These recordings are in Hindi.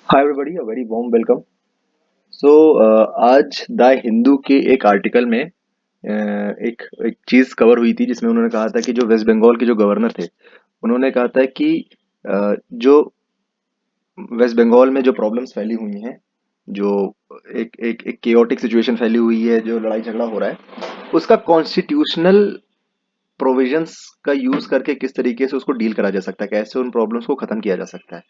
Hi everybody, a very warm welcome. So आज द हिंदू के एक आर्टिकल में एक एक चीज कवर हुई थी जिसमें उन्होंने कहा था कि जो वेस्ट बंगाल के जो गवर्नर थे, उन्होंने कहा था कि जो वेस्ट बंगाल में जो प्रॉब्लम्स फैली हुई हैं, जो एक एक एक केओटिक सिचुएशन फैली हुई है, जो लड़ाई झगड़ा हो रहा है, उसका कॉन्स्टिट्यूशनल प्रोविजंस का यूज करके किस तरीके से उसको डील करा जा सकता है, कैसे उन प्रॉब्लम्स को खत्म किया जा सकता है।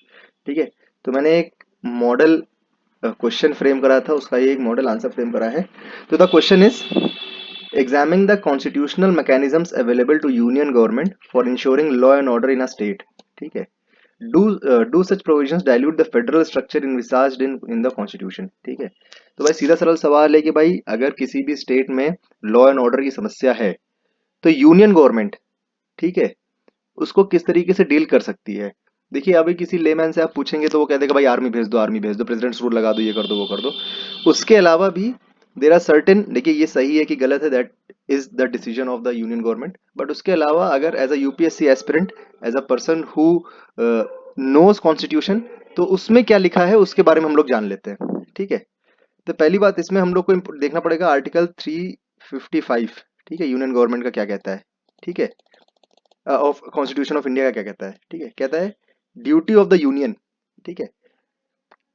ठीक है। तो मैंने एक मॉडल क्वेश्चन फ्रेम करा था, उसका ये एक मॉडल आंसर फ्रेम करा है। तो the question is examine the constitutional mechanisms available to union government for insuring law and order in a state. ठीक है। Do such provisions dilute the federal structure envisaged in the constitution. ठीक है। तो भाई सीधा सरल सवाल है कि भाई अगर किसी भी स्टेट में लॉ एंड ऑर्डर की समस्या है तो यूनियन गवर्नमेंट, ठीक है, उसको किस तरीके से डील कर सकती है। देखिए, अभी किसी लेमैन से आप पूछेंगे तो वो कह देगा भाई आर्मी भेज दो, आर्मी भेज दो, प्रेसिडेंट्स रूल लगा दो, ये कर दो, वो कर दो। उसके अलावा भी देर आर सर्टेन, देखिए ये सही है कि गलत है, that is the decision of the union government. But उसके अलावा अगर as a UPSC aspirant, as a person who knows constitution, तो उसमें क्या लिखा है उसके बारे में हम लोग जान लेते हैं। ठीक है। तो पहली बात इसमें हम लोग को देखना पड़ेगा आर्टिकल 355। ठीक है, यूनियन गवर्नमेंट का क्या कहता है। ठीक है। ऑफ कॉन्स्टिट्यूशन ऑफ इंडिया का क्या कहता है। ठीक है, कहता है ड्यूटी ऑफ द यूनियन। ठीक है।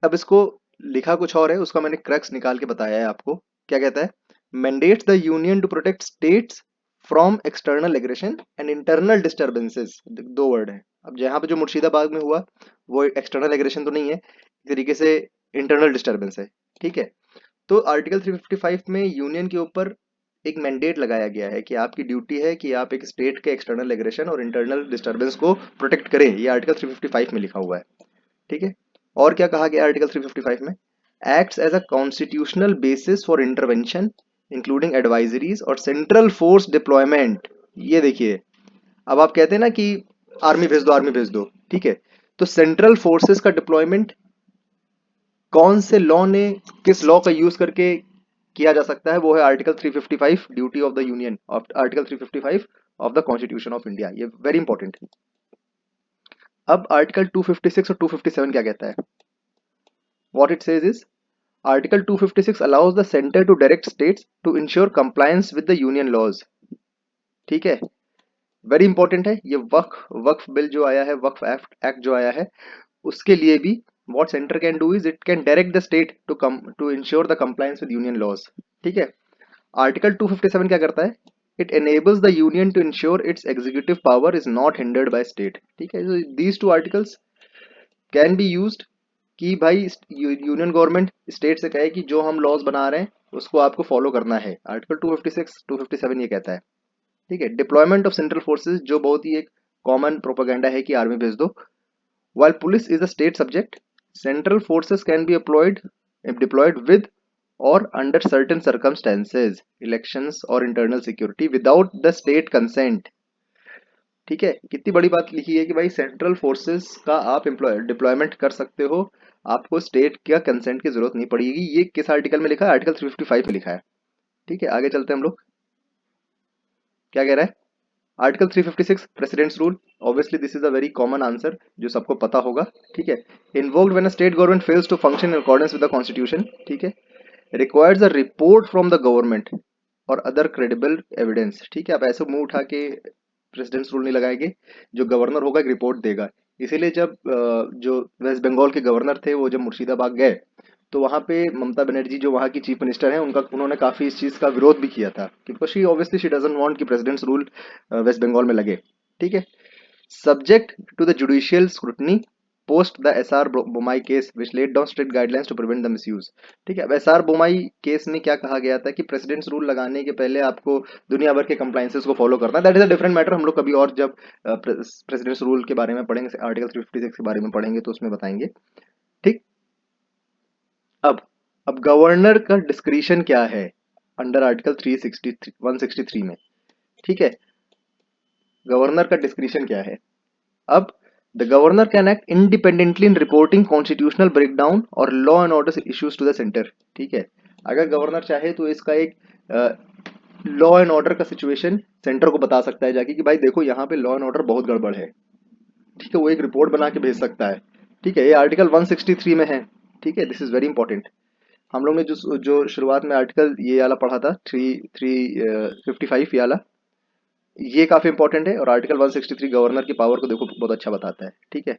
अब इसको लिखा कुछ और है, उसका मैंने क्रक्स निकाल के बताया है आपको। क्या कहता है, mandates the union to protect states from external aggression and internal disturbances. दो वर्ड है। अब यहाँ पे जो मुर्शिदाबाद में हुआ वो एक्सटर्नल एग्रेशन तो नहीं है, एक तरीके से इंटरनल डिस्टर्बेंस है। ठीक है। तो आर्टिकल 355 में यूनियन के ऊपर एक मैंडेट लगाया गया है कि आपकी ड्यूटी है कि आप एक स्टेट के एक्सटर्नल एग्रेशन और इंटरनल डिस्टर्बेंस को प्रोटेक्ट करें। ये आर्टिकल 355 में लिखा हुआ है। ठीक है। और क्या कहा गया आर्टिकल 355 में, acts as a constitutional basis for intervention including advisories और सेंट्रल फोर्स डिप्लॉयमेंट। ये देखिए, अब आप कहते हैं ना कि आर्मी भेज दो, आर्मी भेज दो। ठीक है। तो सेंट्रल फोर्सेस का डिप्लॉयमेंट कौन से लॉ ने, किस लॉ का यूज करके किया जा सकता है, वो है article 355, duty of the union, of article 355 of the constitution of India. ये वेरी इंपॉर्टेंट है। अब आर्टिकल 256 और 257 क्या कहता है, what it says is, article 256 allows the centre to direct states to ensure compliance with the union laws. ठीक है, वेरी इंपॉर्टेंट है ये। वक्फ वक्फ बिल जो आया है, वक्फ एक्ट जो आया है, उसके लिए भी what center can do is it can direct the state to come to ensure the compliance with union laws। ठीक है। आर्टिकल 257 क्या करता है, it enables the union to ensure its executive power is not hindered by state। ठीक है। so these two articles can be used कि भाई यूनियन गवर्नमेंट स्टेट से कहे कि जो हम लॉज बना रहे हैं उसको आपको फॉलो करना है। आर्टिकल 256 257 ये कहता है। ठीक है। डिप्लॉयमेंट ऑफ सेंट्रल फोर्सेस, जो बहुत ही एक कॉमन प्रोपागेंडा है कि आर्मी भेज दो। While police is a state subject, central forces can be deployed with or under certain circumstances, elections or internal security without the state consent। ठीक है। कितनी बड़ी बात लिखी है कि भाई सेंट्रल फोर्सेस का आप डिप्लॉयमेंट कर सकते हो, आपको स्टेट का कंसेंट की जरूरत नहीं पड़ेगी। ये किस आर्टिकल में लिखा है, आर्टिकल 355 में लिखा है। ठीक है, आगे चलते हैं हम लोग। क्या कह रहा है, article 356 president's rule. Obviously this is a very common answer जो सबको पता होगा। ठीक है। Invoked when a state government fails to function in accordance with the constitution. ठीक है। Requires a report from the government और अदर क्रेडिबल एविडेंस। ठीक है। आप ऐसे मुंह उठा के प्रेसिडेंट्स रूल नहीं लगाएंगे, जो गवर्नर होगा एक रिपोर्ट देगा। इसीलिए जब जो वेस्ट बंगाल के गवर्नर थे वो जब मुर्शिदाबाद गए तो वहां पे ममता बनर्जी जो वहां की चीफ मिनिस्टर हैं, उनका उन्होंने काफी इस चीज का विरोध भी किया था, because she obviously she doesn't want कि प्रेसिडेंट्स रूल वेस्ट बंगाल में लगे। ठीक है। Subject to the judicial scrutiny post the SR Bommai case which laid down strict guidelines to prevent the misuse. ठीक है। अब एसआर बोमाई केस में क्या कहा गया था कि प्रेसिडेंट्स रूल लगाने के पहले आपको दुनिया भर के कंप्लाइंसेस को फॉलो करना है। That is a different matter, हम लोग कभी और जब प्रेसिडेंट्स रूल के बारे में पढ़ेंगे, आर्टिकल 356 के बारे में पढ़ेंगे तो उसमें बताएंगे। ठीक। अब अब गवर्नर का डिस्क्रिशन क्या है अंडर आर्टिकल 363 163 में। ठीक है। गवर्नर का डिस्क्रिशन क्या है। अब the governor can act independently in reporting constitutional breakdown और law and order issues to the centre. ठीक है। अगर गवर्नर चाहे तो इसका एक लॉ एंड ऑर्डर का सिचुएशन सेंटर को बता सकता है जाके कि भाई देखो यहाँ पे लॉ एंड ऑर्डर बहुत गड़बड़ है। ठीक है। वो एक रिपोर्ट बना के भेज सकता है। ठीक है, ये आर्टिकल 163 में है। ठीक है, दिस इज वेरी इंपॉर्टेंट। हम लोग ने जो जो शुरुआत में आर्टिकल ये वाला पढ़ा था, 55 ये वाला, ये काफी इंपॉर्टेंट है। और आर्टिकल 163 गवर्नर की पावर को देखो बहुत अच्छा बताता है। ठीक है,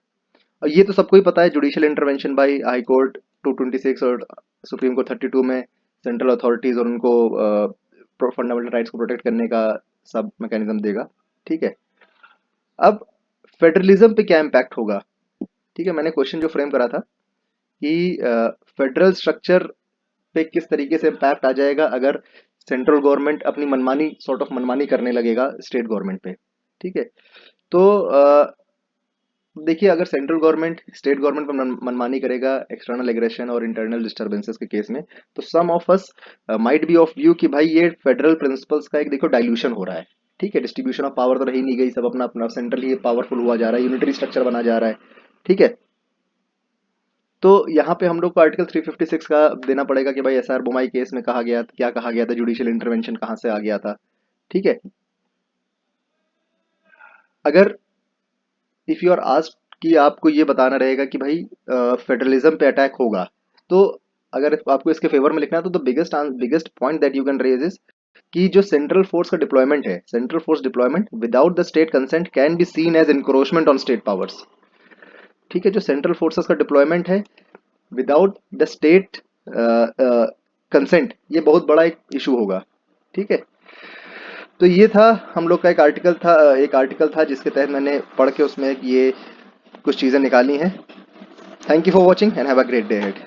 और ये तो सबको ही पता है, judicial intervention by high court 226 और सुप्रीम कोर्ट 32 में सेंट्रल अथॉरिटीज और उनको फंडामेंटल राइट्स को प्रोटेक्ट करने का सब मैकेनिज्म देगा। ठीक है, अब फेडरलिज्म पे क्या इम्पैक्ट होगा। ठीक है, मैंने क्वेश्चन जो फ्रेम करा था कि फेडरल स्ट्रक्चर पे किस तरीके से इम्पैक्ट आ जाएगा अगर सेंट्रल गवर्नमेंट अपनी मनमानी सॉर्ट ऑफ मनमानी करने लगेगा स्टेट गवर्नमेंट पे। ठीक है, तो देखिए, अगर सेंट्रल गवर्नमेंट स्टेट गवर्नमेंट पर मनमानी करेगा एक्सटर्नल एग्रेशन और इंटरनल डिस्टर्बेंसेस के केस में, तो some of us might be of view कि भाई ये फेडरल प्रिंसिपल्स का एक देखो डाइल्यूशन हो रहा है। ठीक है, डिस्ट्रीब्यूशन ऑफ पावर तो रही नहीं गई, सब अपना अपना सेंट्रली पावरफुल हुआ जा रहा है, यूनिटरी स्ट्रक्चर बना जा रहा है। ठीक है, तो यहाँ पे हम लोग को आर्टिकल 356 का देना पड़ेगा कि भाई एसआर बोमाई केस में कहा गया, क्या कहा गया था, जुडिशियल इंटरवेंशन कहाँ से आ गया था। ठीक है, अगर इफ यू आर आस्क्ड कि आपको ये बताना रहेगा कि भाई फेडरलिज्म पे अटैक होगा, तो अगर आपको इसके फेवर में लिखना है तो the biggest biggest point that you can raise is कि जो सेंट्रल फोर्स का डिप्लॉयमेंट है, central force deployment without the state consent can be seen as encroachment on state powers. ठीक है, जो सेंट्रल फोर्सेस का डिप्लॉयमेंट है विदाउट द स्टेट कंसेंट, ये बहुत बड़ा एक इशू होगा। ठीक है, तो ये था हम लोग का एक आर्टिकल था जिसके तहत मैंने पढ़ के उसमें ये कुछ चीज़ें निकाली हैं। Thank you for watching and have a great day ahead.